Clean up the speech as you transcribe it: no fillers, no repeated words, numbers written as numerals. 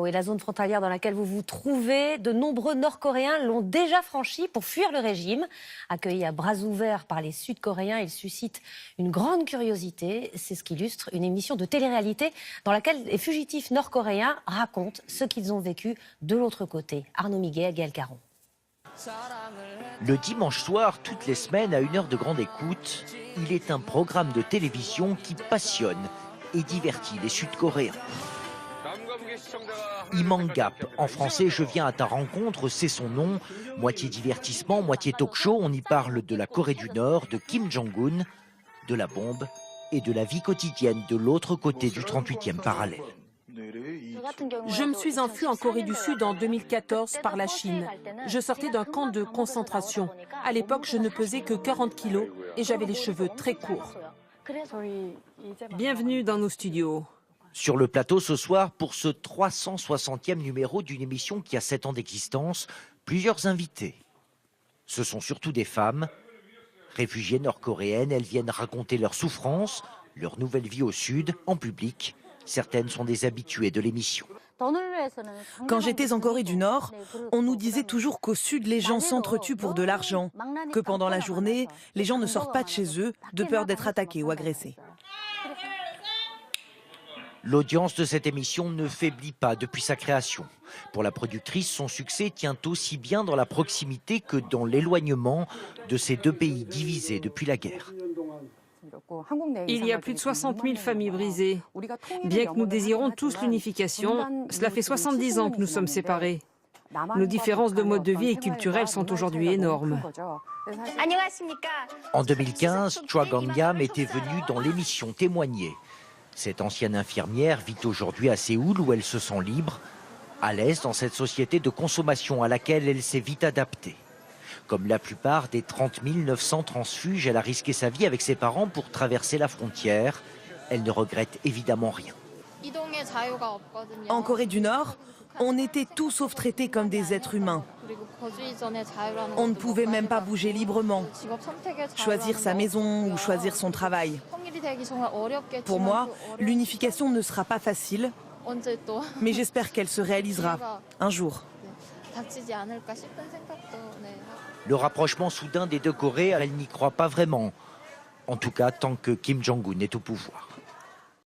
Et la zone frontalière dans laquelle vous vous trouvez, de nombreux Nord-Coréens l'ont déjà franchie pour fuir le régime. Accueillis à bras ouverts par les Sud-Coréens, il suscite une grande curiosité. C'est ce qu'illustre une émission de télé-réalité dans laquelle les fugitifs nord-coréens racontent ce qu'ils ont vécu de l'autre côté. Arnaud Miguet, Gaël Caron. Le dimanche soir, toutes les semaines, à une heure de grande écoute, il est un programme de télévision qui passionne et divertit les Sud-Coréens. Imangap, en français, je viens à ta rencontre, c'est son nom. Moitié divertissement, moitié talk-show, on y parle de la Corée du Nord, de Kim Jong-un, de la bombe et de la vie quotidienne de l'autre côté du 38e parallèle. Je me suis enfui en Corée du Sud en 2014 par la Chine. Je sortais d'un camp de concentration. À l'époque, je ne pesais que 40 kilos et j'avais les cheveux très courts. Bienvenue dans nos studios. Sur le plateau ce soir, pour ce 360e numéro d'une émission qui a 7 ans d'existence, plusieurs invités. Ce sont surtout des femmes, réfugiées nord-coréennes. Elles viennent raconter leurs souffrances, leur nouvelle vie au Sud, en public. Certaines sont des habituées de l'émission. Quand j'étais en Corée du Nord, on nous disait toujours qu'au Sud, les gens s'entretuent pour de l'argent, que pendant la journée, les gens ne sortent pas de chez eux de peur d'être attaqués ou agressés. L'audience de cette émission ne faiblit pas depuis sa création. Pour la productrice, son succès tient aussi bien dans la proximité que dans l'éloignement de ces deux pays divisés depuis la guerre. Il y a plus de 60 000 familles brisées. Bien que nous désirons tous l'unification, cela fait 70 ans que nous sommes séparés. Nos différences de mode de vie et culturelles sont aujourd'hui énormes. En 2015, Choi Gang-yam était venue dans l'émission témoigner. Cette ancienne infirmière vit aujourd'hui à Séoul où elle se sent libre, à l'aise dans cette société de consommation à laquelle elle s'est vite adaptée. Comme la plupart des 30 900 transfuges, elle a risqué sa vie avec ses parents pour traverser la frontière. Elle ne regrette évidemment rien. En Corée du Nord, on était tous sauf traités comme des êtres humains. On ne pouvait même pas bouger librement, choisir sa maison ou choisir son travail. Pour moi, l'unification ne sera pas facile, mais j'espère qu'elle se réalisera un jour. Le rapprochement soudain des deux Corées, elle n'y croit pas vraiment. En tout cas, tant que Kim Jong-un est au pouvoir.